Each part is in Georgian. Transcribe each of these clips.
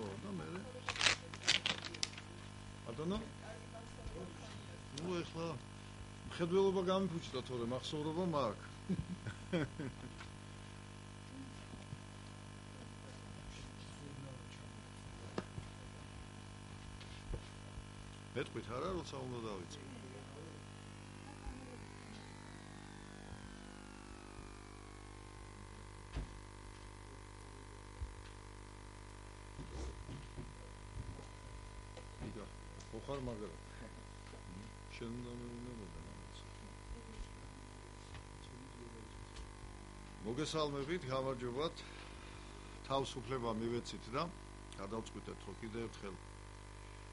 ხო და მე ადონო ნუ ეხლა მხედველობა გამიფუჭდა თორე მახსოვრობა მაქვს მეთქვით არა როცა უნდა დავიწყო იგა ხარ მაგრამ შენ უნდა მეუბნებოდა მოგესალმებით გამარჯობათ თავისუფლება მივეცით და გადავწყვიტეთ რომ კიდევ ერთხელ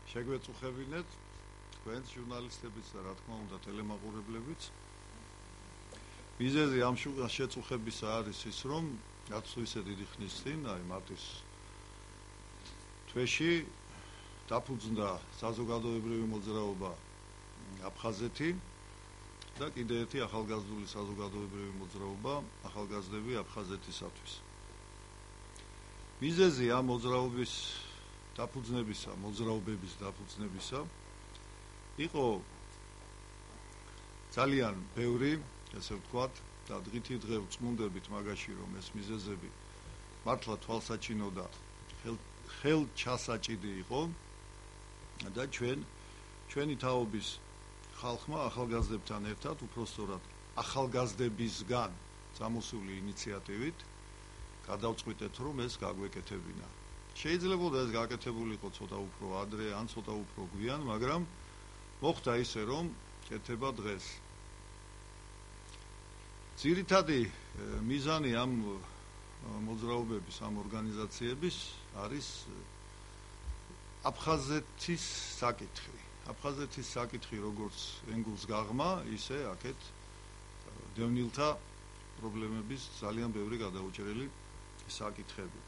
შეგვეწუხებინეთ თქვენს ჟურნალისტებიც და რა თქმა უნდა ტელემაყურებლებიც მიზეზი ამ შეწუხებისა არის ის რომ რაც ისე დიდი ხნის წინ აი მარტის თვეში დაფუძნდა საზოგადოებრივი მოძრაობა აფხაზეთი და კიდევ ერთი ახალგაზრდული საზოგადოებრივი მოძრაობა ახალგაზრდები აფხაზეთისათვის მიზეზი ამ მოძრაობის დაფუძნებისა, მოძრაობების დაფუძნებისა იყო ძალიან ბევრი, ესე ვთქვათ, და დღითი დღე ვწმუნდებით მაგაში, რომ ეს მიზეზები მართლა თვალსაჩინო და ხელჩასაჭიდი იყო და ჩვენი თაობის ხალხმა ახალგაზრდებთან ერთად, უпростоრად ახალგაზრდებისგან წამოსული ინიციატივით გადავწყვიტეთ, რომ ეს გაგვეკეთებინა. შეიძლება ეს გაკეთებულიყო ცოტა უფრო ადრე ან ცოტა უფრო გვიან, მაგრამ მოხდა ისე რომ კეთება დღეს. ძირითადი მიზანი ამ მოძრაობების, ამ ორგანიზაციების არის აფხაზეთის საკითხი. აფხაზეთის საკითხი როგორც ენგულს გაღმა, ისე აქეთ დევნილთა პრობლემების ძალიან ბევრი გადაუჭრელი საკითხები.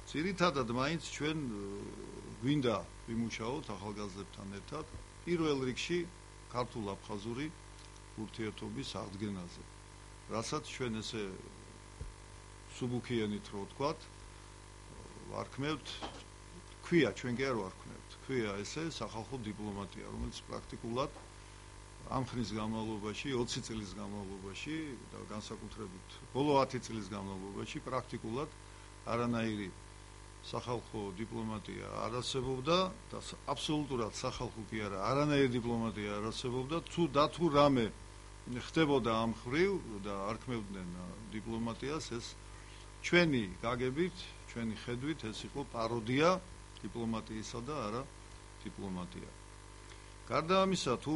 ძირითადად მაინც ჩვენ გვინდა ვიმუშაოთ ახალგაზრდებთან ერთად პირველ რიგში ქართულ-აფხაზური ურთიერთობის აღდგენაზე. რასაც ჩვენ ესე სუბუქიანით რო ვთქვათ, ვარქმევთ, ქვია, ჩვენ კი არ ვარქმევთ, ქვია ესე სახალხო დიპლომატია, რომელიც პრაქტიკულად ამ ხნის განმავლობაში, 20 წლის განმავლობაში და განსაკუთრებით ბოლო 10 წლის განმავლობაში პრაქტიკულად არანაირი სახალხო დიპლომატია არ არსებობდა და აბსოლუტურად სახალხო კი არა, არანაირი დიპლომატია არ არსებობდა, თუ რამე ხდებოდა ამ ხრივ და არქმევდნენ დიპლომატიას, ეს ჩვენი გაგებით, ჩვენი ხედვით ეს იყო პაროდია დიპლომატიისა და არა დიპლომატია. გარდა ამისა, თუ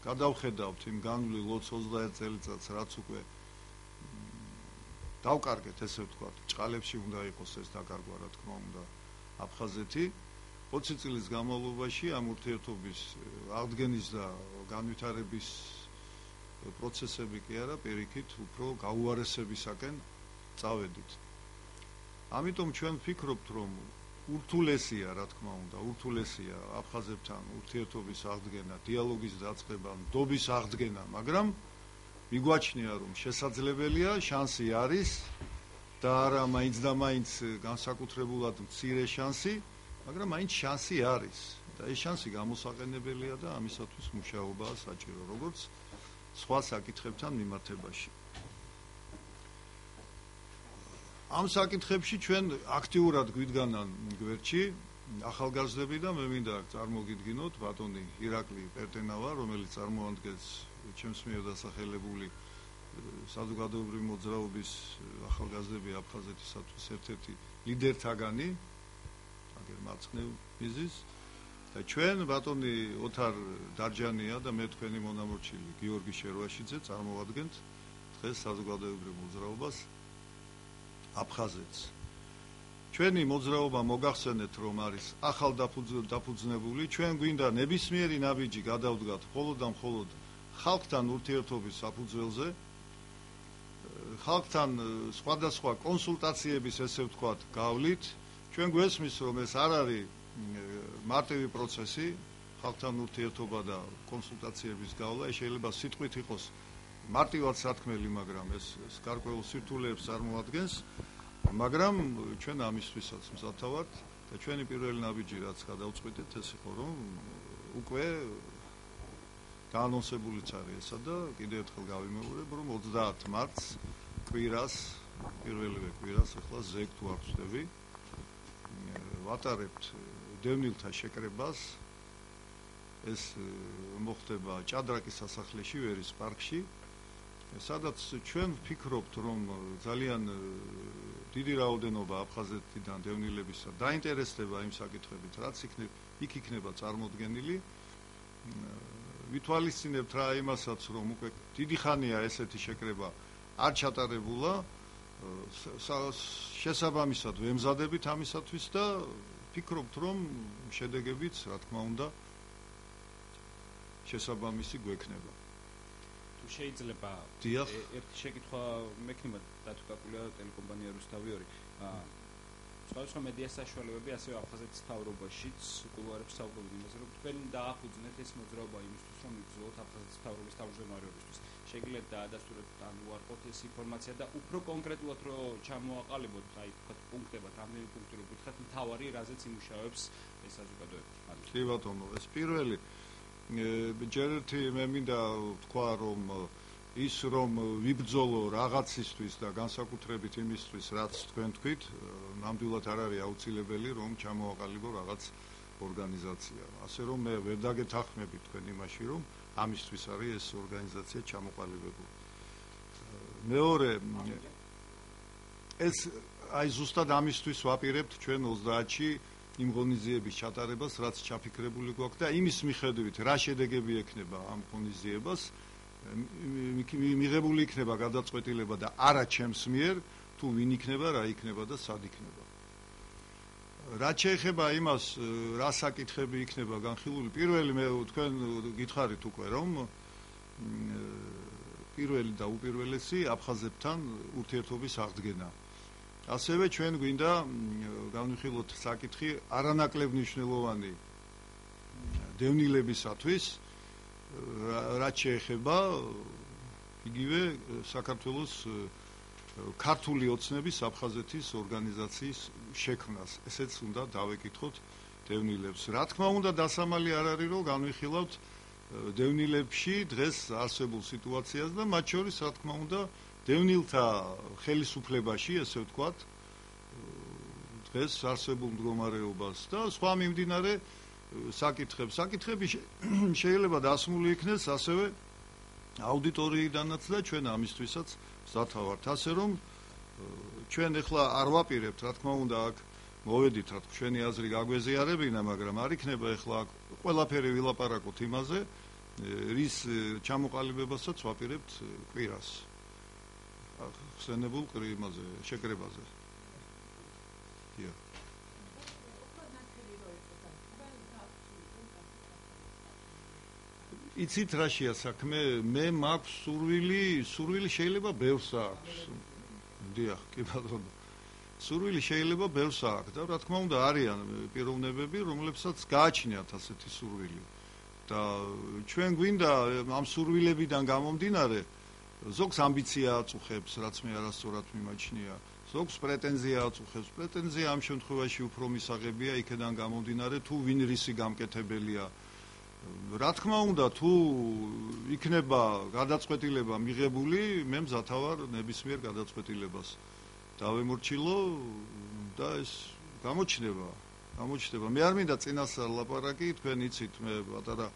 გადავხედავთ იმ განვლილ 21 წელიწადს, რაც უკვე დავკარგეთ, ესე ვთქვათ, ჭყალებში უნდა იყოს ეს დაკარგვა, რა თქმა უნდა, აფხაზეთი. 20 წლის განმავლობაში ამ ურთიერთობის აღდგენის და განვითარების პროცესები კი არა, პირიქით, უფრო გაუარესებისაკენ წავედით. ამიტომ ჩვენ ვფიქრობთ, რომ ურთულესია, რა თქმა უნდა, ურთულესია აფხაზებთან ურთიერთობის აღდგენა, დიალოგის დაწყება, ნდობის აღდგენა, მაგრამ მიგვაჩნია, რომ შესაძლებელია, შანსი არის და არა მაინც და მაინც განსაკუთრებულად მცირე შანსი, მაგრამ მაინც შანსი არის და ეს შანსი გამოსაყენებელია და ამისათვის მუშაობაა საჭირო, როგორც სხვა საკითხებთან მიმართებაში. ამ საკითხებში ჩვენ აქტიურად გვიდგანან გვერდში ახალგაზრდები და მე მინდა წარმოგიდგინოთ ბატონი ირაკლი პერტენავა, რომელიც წარმოადგენს ჩემს მიერ დასახელებული საზოგადოებრივი მოძრაობის ახალგაზრდები აფხაზეთისათვის ერთ-ერთი ლიდერთაგანი, აგერ მარცხნივ მიზის და ჩვენ ბატონი ოთარ დარჯანია და მე თქვენი მონამორჩილი გიორგი შერვაშიძე წარმოვადგენთ დღეს საზოგადოებრივ მოძრაობას აფხაზეთს. ჩვენი მოძრაობა მოგახსენეთ, რომ არის ახალ დაფუძნებული, ჩვენ გვინდა ნებისმიერი ნაბიჯი გადავდგათ მხოლოდ და მხოლოდ ხალხთან ურთიერთობის საფუძველზე, ხალხთან სხვადასხვა კონსულტაციების, ესე ვთქვათ, გავლით. ჩვენ გვესმის, რომ ეს არ არის მარტივი პროცესი, ხალხთან ურთიერთობა და კონსულტაციების გავლა, ეს შეიძლება სიტყვით იყოს მარტივად სათქმელი, მაგრამ ეს გარკვეულ სირთულეებს წარმოადგენს მაგრამ ჩვენ ამისთვისაც მზათა ვართ და ჩვენი პირველი ნაბიჯი რაც გადავწყვიტეთ ეს იყო რომ უკვე გაანონსებულიც არის ესა და კიდევ ერთხელ გავიმეორებ რომ 30 მარტს კვირას პირველივე კვირას ახლა ზეგ თუ არ ვწდები ვატარებთ დევნილთა შეკრებას ეს მოხდება ჭადრაკის სასახლეში ვერის პარკში სადაც ჩვენ ვფიქრობთ რომ ძალიან დიდი რაოდენობა აფხაზეთიდან დევნილებისა დაინტერესდება იმ საკითხებით რაც იქ იქნება წარმოდგენილი ვითვალისწინებთ რა იმასაც რომ უკვე დიდი ხანია ესეთი შეკრება არ ჩატარებულა შესაბამისად ვემზადებით ამისათვის და ვფიქრობთ რომ შედეგებიც რა თქმა უნდა შესაბამისი გვექნება თუ შეიძლება ერთი შეკითხვა მექნება დათუკაკულია ტელეკომპანია რუსთავი 2 სხვადასხვა მედია საშუალებები ასევე აფხაზეთის მთავრობაშიც კულუარებს საუბრობენ იმაზე რომ თქვენ დაახუძნეთ ეს მოძრაობა იმისთვის რომ იბრძოლოთ აფხაზეთის მთავრობის თავმჯდომარეობისთვის შეგიძლიათ დაადასტუროთ ან უარყოთ ეს ინფორმაცია და უფრო კონკრეტულად რომ ჩამოაყალიბოთ აი თქვა პუნქტებად რამდენი პუნქტი რო გითხრათ მთავარი რაზეც იმუშავებს ეს საზოგადოება კი ბატონო ეს პირველი ჯერ ერთი მე მინდა თქვა რომ ის რომ ვიბრძოლო რაღაცისთვის და განსაკუთრებით იმისთვის რაც თქვენ თქვით ნამდვილად არ არის აუცილებელი რომ ჩამოაყალიბო რაღაც ორგანიზაცია ასე რომ მე ვერ დაგეთანხმები თქვენ იმაში რომ ამისთვის არის ეს ორგანიზაცია ჩამოყალიბებული მეორე ეს აი ზუსტად ამისთვის ვაპირებთ ჩვენ 30-ში იმ ღონისძიების ჩატარებას რაც ჩაფიქრებული გვაქვს და იმის მიხედვით რა შედეგები ექნება ამ ღონისძიებას მიღებული იქნება გადაწყვეტილება და არა ჩემს მიერ თუ ვინ იქნება რა იქნება და სად იქნება რაც შეეხება იმას რა საკითხები იქნება განხილული პირველი მე თქვენ გითხარით უკვე რომ პირველი და უპირველესი აფხაზებთან ურთიერთობის აღდგენა ასევე ჩვენ გვინდა განვიხილოთ საკითხი არანაკლებ მნიშვნელოვანი დევნილებისათვის რაც შეეხება იგივე საქართველოს ქართული ოცნების აფხაზეთის ორგანიზაციის შექმნას ესეც უნდა დავეკითხოთ დევნილებს რა თქმა უნდა დასამალი არ არის რომ განვიხილავთ დევნილებში დღეს არსებულ სიტუაციას და მათ შორის რა თქმა უნდა დევნილთა ხელისუფლებაში ესე ვთქვათ დღეს არსებულ მდგომარეობას და სხვა მიმდინარე საკითხები შეიძლება დასმული იქნეს ასევე აუდიტორიიდანაც და ჩვენ ამისთვისაც მზათა ვართ ასე რომ ჩვენ ახლა არ ვაპირებთ რა თქმა უნდა აქ მოვედით რა ჩვენი აზრი გაგვეზიარებინა მაგრამ არ იქნება ახლა აქ ყველაფერი ვილაპარაკოთ იმაზე რის ჩამოყალიბებასაც ვაპირებთ კვირას ხსენებულ იმაზე შეკრებაზე დიახ იცით რაშია საქმე მე მაქვს სურვილი შეიძლება ბევრს აქვს დიახ კი ბატონო სურვილი შეიძლება ბევრს აქვს და რა თქმა უნდა არიან პიროვნებები რომლებსაც გააჩნიათ ასეთი სურვილი და ჩვენ გვინდა ამ სურვილებიდან გამომდინარე ზოგს ამბიცია აწუხებს რაც მე არასწორად მიმაჩნია ზოგს პრეტენზია აწუხებს პრეტენზია ამ შემთხვევაში უფრო მისაღებია იქიდან გამომდინარე თუ ვინ რისი გამკეთებელია რა თქმა უნდა თუ იქნება გადაწყვეტილება მიღებული მე მზათა ვარ ნებისმიერ გადაწყვეტილებას დავემორჩილო და ეს გამოჩნდება მე არ მინდა წინასწარ ლაპარაკი თქვენ იცით მე პატარა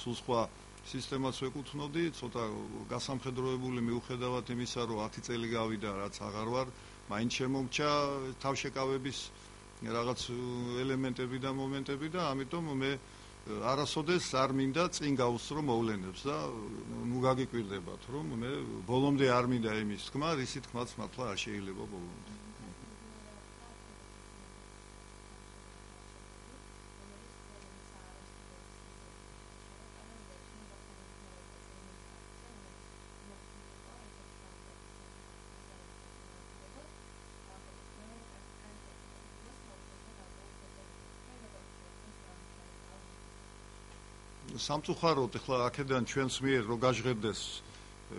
სულ სხვა სისტემას ვეკუთვნოდი ცოტა გასამხედროებული მიუხედავად იმისა რომ 10 წელი გავიდა რაც აღარ ვარ მაინც შემომჭა თავშეკავების რაღაც ელემენტები და მომენტები და ამიტომ მე არასოდეს არ მინდა წინ გავუსწრო მოვლენებს და ნუ გაგიკვირდებათ რომ მე ბოლომდე არ მინდა იმის თქმა რისი თქმაც მართლა არ შეიძლება ბოლომდე სამწუხაროდ ახლა აქედან ჩვენს მიერ რო გაჟღერდეს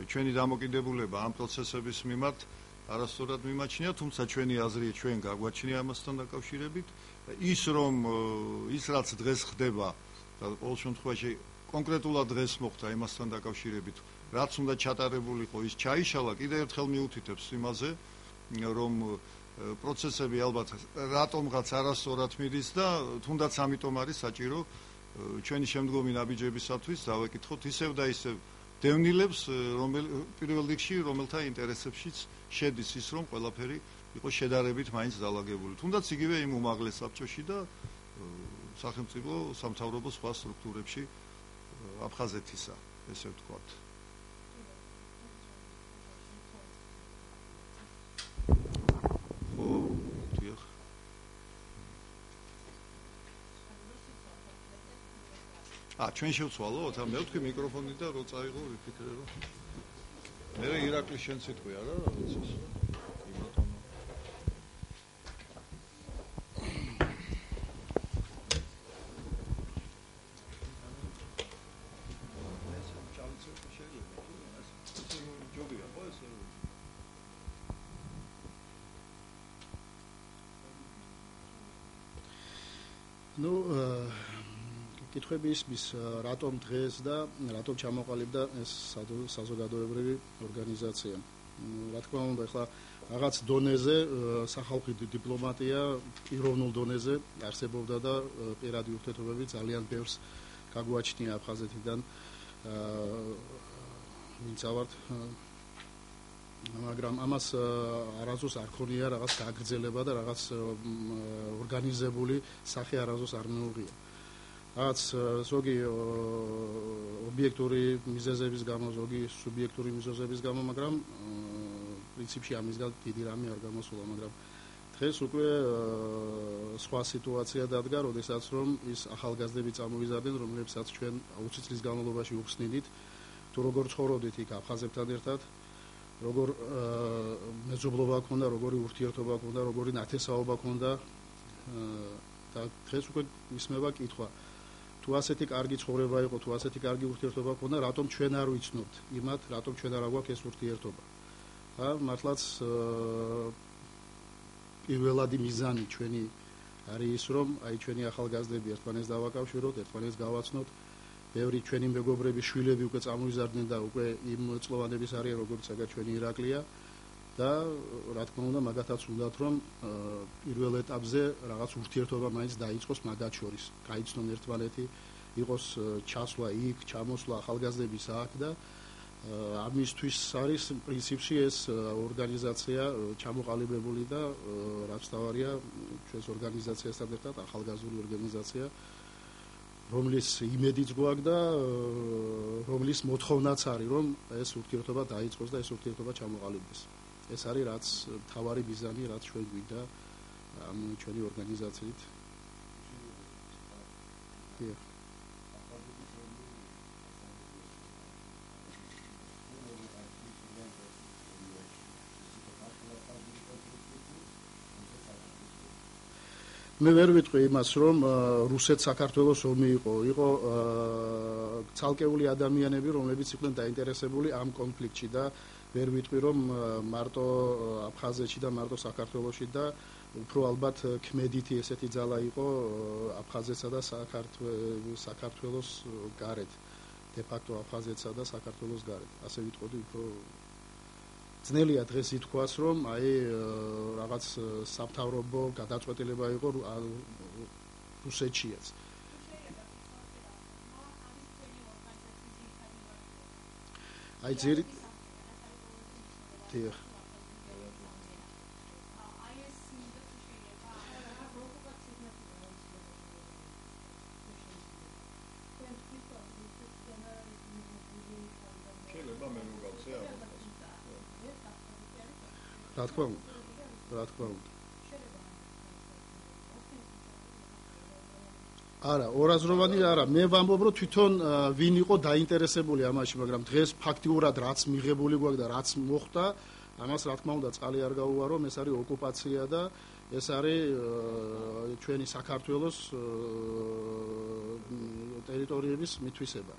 ჩვენი დამოკიდებულება ამ პროცესების მიმართ არასწორად მიმაჩნია, თუმცა ჩვენი აზრია, ჩვენ გაგვაჩნია ამასთან დაკავშირებით. ის რომ ის რაც დღეს ხდება და ყოველ შემთხვევაში კონკრეტულად დღეს მოხდა იმასთან დაკავშირებით, რაც უნდა ჩატარებულიყო, ის ჩაიშალა, კიდევ ერთხელ მიუთითებს იმაზე, რომ პროცესები ალბათ რატომღაც არასწორად მიდის და თუნდაც ამიტომ არის საჭირო ჩვენი შემდგომი ნაბიჯებისათვის დავეკითხოთ ისევ და ისევ დევნილებს, პირველ რიგში რომელთა ინტერესებშიც შედის ის, რომ ყველაფერი იყო შედარებით მაინც დალაგებული. თუნდაც იგივე იმ უმაღლეს საბჭოში და სახელმწიფო სამთავრობო სხვა სტრუქტურებში აფხაზეთისა, ესე ვთქვათ. ჩვენ შევცვალოთ, მე ვთქვი მიკროფონი და რო წაიღო, ვიფიქრე რომ მე ირაკლის შენ სიტყვი არა, რაღაც ის. კითხვები ისმის რატომ დღეს და რატომ ჩამოყალიბდა ეს საზოგადოებრივი ორგანიზაცია. რა თქმა უნდა, ახლა რაღაც დონეზე სახალხო დიპლომატია პიროვნულ დონეზე არსებობდა და პირადი ურთიერთობები ძალიან ბევრს გაგვაჩნია აფხაზეთიდან ვინც ავართ, მაგრამ ამას არასდროს არ ქონია რაღაც გაგრძელება და რაღაც ორგანიზებული სახე არასდროს არ მეუღია. რაც ზოგი ობიექტური მიზეზების გამო, ზოგი სუბიექტური მიზეზების გამო, მაგრამ პრინციპში ამისგან დიდი რამე არ გამოსულა, მაგრამ დღეს უკვე სხვა სიტუაცია დადგა, როდესაც რომ ის ახალგაზრდები წამოვიზარდნენ, რომლებსაც ჩვენ 20 წლის განმავლობაში უხსნიდით, თუ როგორ ცხოვრობდით იქ აფხაზებთან ერთად, როგორ მეზობლობა ჰქონდა, როგორი ურთიერთობა ჰქონდა, როგორი ნათესაობა ჰქონდა და დღეს უკვე ისმება კითხვა. თუ ასეთი კარგი ცხოვრება იყო, თუ ასეთი კარგი ურთიერთობა ჰქონდა, რატომ ჩვენ არ ვიცნობთ იმათ, რატომ ჩვენ არ აგვაქვს ეს ურთიერთობა. და მართლაც პირველადი მიზანი ჩვენი არის ის, რომ აი ჩვენი ახალგაზრდები ერთმანეთს დავაკავშიროთ, ერთმანეთს გავაცნოთ. ბევრი ჩვენი მეგობრების შვილები უკვე წამოიზარდნენ და უკვე იმ წლოვანების არიან, როგორც აგა ჩვენი ირაკლია და რა თქმა უნდა, მაგათაც უნდათ, რომ პირველ ეტაპზე რაღაც ურთიერთობა მაინც დაიწყოს მაგათ შორის. გაიცნონ ერთმანეთი, იყოს ჩასვლა იქ, ჩამოსვლა ახალგაზრდების აქ და ამისთვის არის პრინციპში ეს ორგანიზაცია ჩამოყალიბებული და რაც თავარია ჩვენს ორგანიზაციასთან ერთად ახალგაზრდული ორგანიზაცია, რომლის იმედიც გვაქვს და რომლის მოთხოვნაც არის, რომ ეს ურთიერთობა დაიწყოს და ეს ურთიერთობა ჩამოყალიბდეს. ეს არის რაც თავარი მიზანი, რაც ჩვენ გვინდა ამ ჩვენი ორგანიზაციით. მე ვერ ვიტყვი იმას, რომ რუსეთ-საქართველოს ომი იყო ცალკეული ადამიანები, რომლებიც იყვნენ დაინტერესებული ამ კონფლიქტში და ვერ ვიტყვი, რომ მარტო აფხაზეთში და მარტო საქართველოში და უფრო ალბათ ქმედითი ესეთი ძალა იყო აფხაზეთსა და საქართველოს გარეთ, de facto აფხაზეთსა და საქართველოს გარეთ. ასე ვიტყოდი, უფრო ძნელია დღეს ითქვას, რომ აი რაღაც სამთავრობო გადაწყვეტილება იყო რუსეთშიაც. აი ძირი დიახ. რა თქმა უნდა. არა, ორაზროვანი არა. მე ვამბობ, რომ თვითონ ვინ იყო დაინტერესებული ამაში, მაგრამ დღეს ფაქტიურად რაც მიღებული გვაქვს და რაც მოხდა, ამას რა თქმა უნდა წყალი არ გაუვარო, ეს არის ოკუპაცია და ეს არის ჩვენი საქართველოს ტერიტორიების მითვისება.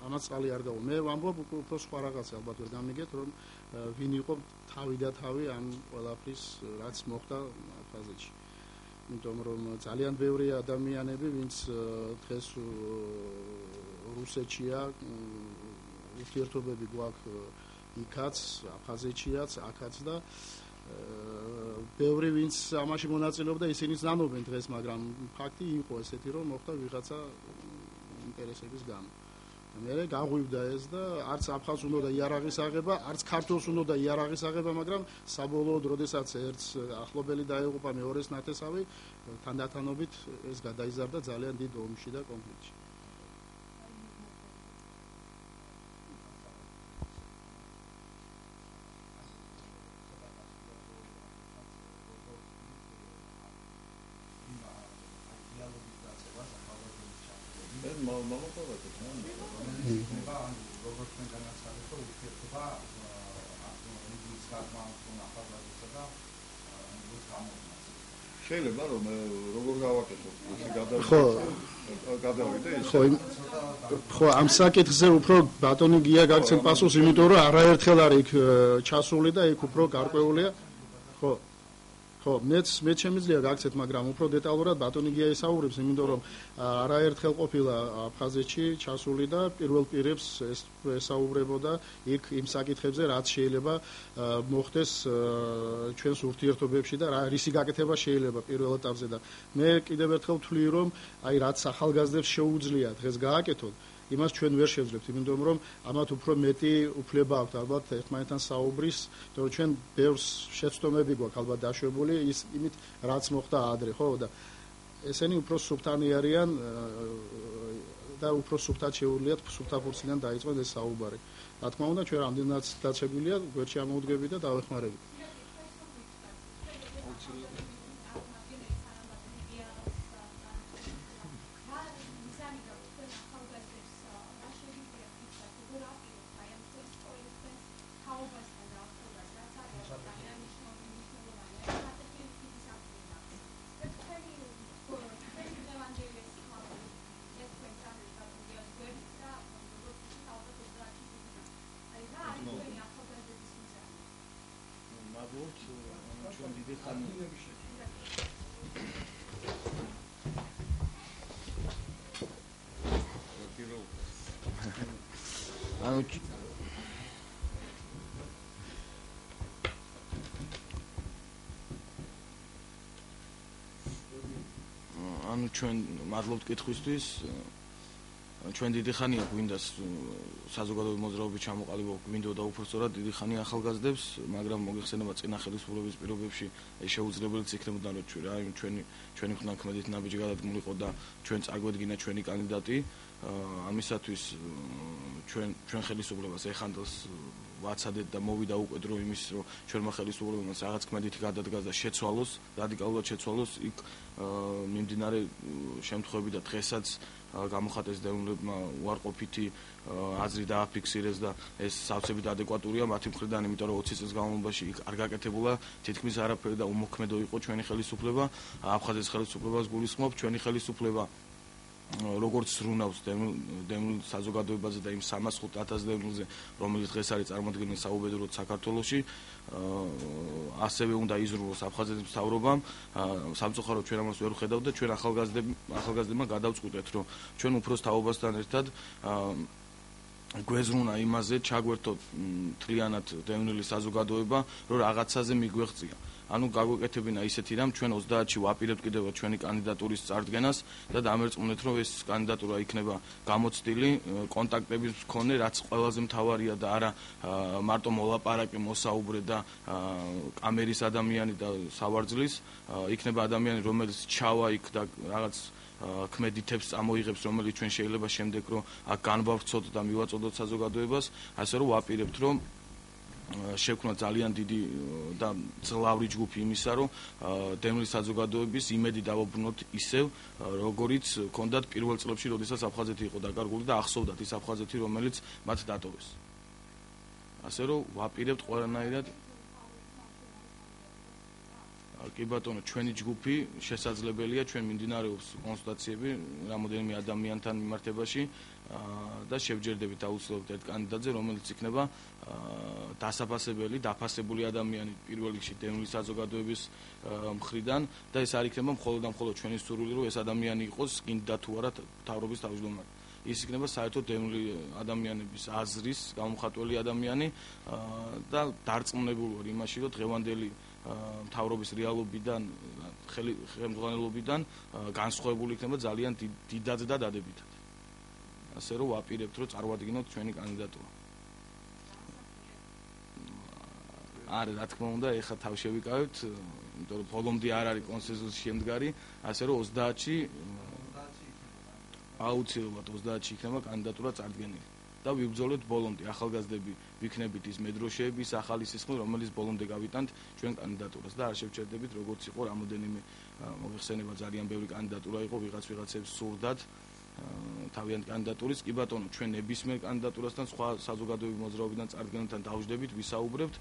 ამას წყალი არ გაუვარო. მე ვამბობ უფრო სხვა რაღაცა, ალბათ ვერ გამიგეთ, რომ ვინ იყო თავი და თავი ამ ყველაფრის რაც მოხდა აფხაზეთში. იმიტომ რომ ძალიან ბევრი ადამიანები ვინც დღეს რუსეთშია ურთიერთობები გვაქვს იქაც აფხაზეთშიაც აქაც და ბევრი ვინც ამაში მონაწილეობდა ისინი ზნანობენ დღეს მაგრამ ფაქტი იყო ესეთი რომ მოხდა ვიღაცა ინტერესების გამო მე გაღვივდა ეს და არც აფხაზს უნდა და იარაღის აღება არც ქართულს უნდა და იარაღის აღება მაგრამ საბოლოოდ როდესაც ერთს ახლობელი დაეღუპა მეორეს ნათესავი თანდათანობით ეს გადაიზარდა ძალიან დიდ ომში და კონფლიქტში შეიძლება რომ როგორ გავაკეთო ესე გადავიდე ხო ამ საკითხზე უფრო ბატონი გია გაგცემ პასუხს იმიტომ რომ არაერთხელ არის იქ ჩასული და იქ უფრო გარკვეულია ხო მეც შემიძლია გაგცეთ მაგრამ უფრო დეტალურად ბატონი გია ისაუბრებს იმიტომ რომ არაერთხელ ყოფილა აფხაზეთში ჩასული და პირველ პირებს ესაუბრებოდა იქ იმ საკითხებზე რაც შეიძლება მოხდეს ჩვენს ურთიერთობებში და რისი გაკეთება შეიძლება პირველ ეტაპზე და მე კიდევ ერთხელ ვთვლი რომ აი რაც ახალგაზრდებს შეუძლია დღეს გააკეთოთ იმას ჩვენ ვერ შევძლებთ იმიტომ რომ ამათ უფრო მეტი უფლება აქვთ ალბათ ერთმანეთთან საუბრის იმიტომ რომ ჩვენ ბევრს შეცდომები გვაქვს ალბათ დაშვებული ის იმით რაც მოხდა ადრე ხო და ესენი უფრო სუფთანი არიან და უფრო სუფთად შეუძლიათ სუფთაფურციდან დაიწყოს ეს საუბარი რა თქმა უნდა ჩვენ რამდენად დაცებილია გვერდში ამოვდგებით და დავეხმარებით ჩვენ მადლობთ კითხვისთვის ჩვენ დიდი ხანია გვინდას საზოგადოებრივი მოძრაობის ჩამოყალიბება გვინდოდა უფრო სწორად დიდი ხანია ახალგაზრდებს მაგრამ მოგეხსენება წინა ხელისუფლების პირობებში შეუძლებელიც იქნებოდა რომ ჩვენი მხრიდან ქმედით ნაბიჯი გადადგმულიყო და ჩვენ წაგვედგინა ჩვენი კანდიდატი ამისათვის ჩვენ ხელისუფლებას ეხანდელს ვაცადეთ და მოვიდა უკვე დრო იმის რომ ჩვენმა ხელისუფლებამ რაღაც ქმედითი გადადგას და შეცვალოს რადიკალურად შეცვალოს იქ მიმდინარე შემთხვევები და დღესაც გამოხატეს დევნებმა უარყოფითი აზრი დააფიქსირეს და ეს სავსებით ადეკვატურია მათი მხრიდან იმიტომ რომ 20 წლის განმავლობაში იქ არ გაკეთებულა თითქმის არაფერი და უმოქმედო იყო ჩვენი ხელისუფლება აფხაზეთის ხელისუფლებას გულისხმობ ჩვენი ხელისუფლება როგორც ზრუნავს დევნილ საზოგადოებაზე და იმ 305,000 დევნილზე რომელიც დღეს არის წარმოდგენილი საუბედუროდ საქართველოში ასევე უნდა იზრუნოს აფხაზეთის მთავრობამ სამწუხაროდ ჩვენ ამას ვერ ვხედავთ და ჩვენ ახალგაზრდებმა გადავწყვიტეთ რომ ჩვენ უფროს თაობასთან ერთად გვეზრუნა იმაზე ჩაგვერთოთ მთლიანად დევნილი საზოგადოება რომ რაღაცაზე მიგვეღწია ანუ გაგვეკეთებინა ისეთი რამ ჩვენ 30-ში ვაპირებთ კიდევ ჩვენი კანდიდატურის წარდგენას და დამერწმუნეთ რომ ეს კანდიდატურა იქნება გამოცდილი კონტაქტების მქონე რაც ყველაზე მთავარია და არა მარტო მოლაპარაკე მოსაუბრე და კამერის ადამიანი და სავარძლის იქნება ადამიანი რომელიც ჩავა იქ და რაღაც ქმედითებს წამოიღებს რომელიც ჩვენ შეიძლება შემდეგ რომ აქ განვავრცოთ და მივაწოდოთ საზოგადოებას ასე რომ ვაპირებთ რომ შექმნა ძალიან დიდი და ძლავრი ჯგუფი იმისა, რომ დევნილი საზოგადოების იმედი დავაბრუნოთ ისევ, როგორიც ჰქონდათ პირველ წლებში, როდესაც აფხაზეთი იყო დაკარგული და ახსოვდათ ის აფხაზეთი, რომელიც მათ დატოვეს. ასე რომ ვაპირებთ ყველანაირად კი ბატონო, ჩვენი ჯგუფი შესაძლებელია, ჩვენ მიმდინარეობს კონსულტაციები რამოდენიმე ადამიანთან მიმართებაში და შევჯერდებით აუცილებლად ერთ კანდიდატზე, რომელიც იქნება დასაფასებელი, დაფასებული ადამიანი პირველ რიგში დევნილი საზოგადოების მხრიდან და ეს არ იქნება მხოლოდ და მხოლოდ ჩვენი სურვილი, რომ ეს ადამიანი იყოს გინდა თუ არა მთავრობის თავმჯდომარე. ის იქნება საერთოდ დევნილი ადამიანების აზრის გამომხატველი ადამიანი და დარწმუნებული ვარ იმაში, რომ დღევანდელი მთავრობის რეალობიდან, ხელმძღვანელობიდან განსხვავებული იქნება ძალიან დიდად და დადებითად. ასე რომ ვაპირებთ, რომ წარვადგინოთ ჩვენი კანდიდატურა. არა, რა თქმა უნდა, ეხლა თავ შევიკავებთ, იმიტომ რომ ბოლომდე არ არის კონსენსუსის შემდგარი, ასე რომ 30-ში აუცილებლად 30-ში იქნება კანდიდატურა წარდგენილი. და ვიბრძოლეთ ბოლომდე ახალგაზრდები ვიქნებით ის მედროშეები, ის ახალი სისხლი, რომელიც ბოლომდე გავიტანთ ჩვენ კანდიდატურას და არ შევჩერდებით, როგორც იყო რამოდენიმე მოიხსენება ძალიან ბევრი კანდიდატურა იყო ვიღაცებს სურდათ თავიანთი კანდიდატურის. კი ბატონო, ჩვენ ნებისმიერ კანდიდატურასთან სხვა საზოგადოებრივი მოძრაობიდან წარდგენილთან დავждებით, ვისაუბრებთ,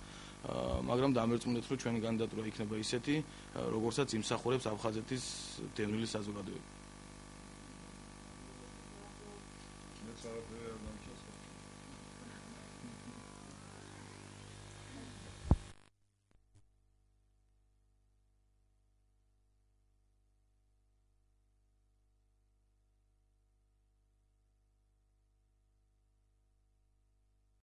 მაგრამ დამერწმუნდეთ, რომ ჩვენი კანდიდატურა იქნება ისეთი, როგორცაც იმსახურებს აფხაზეთის დევნილი საზოგადოება.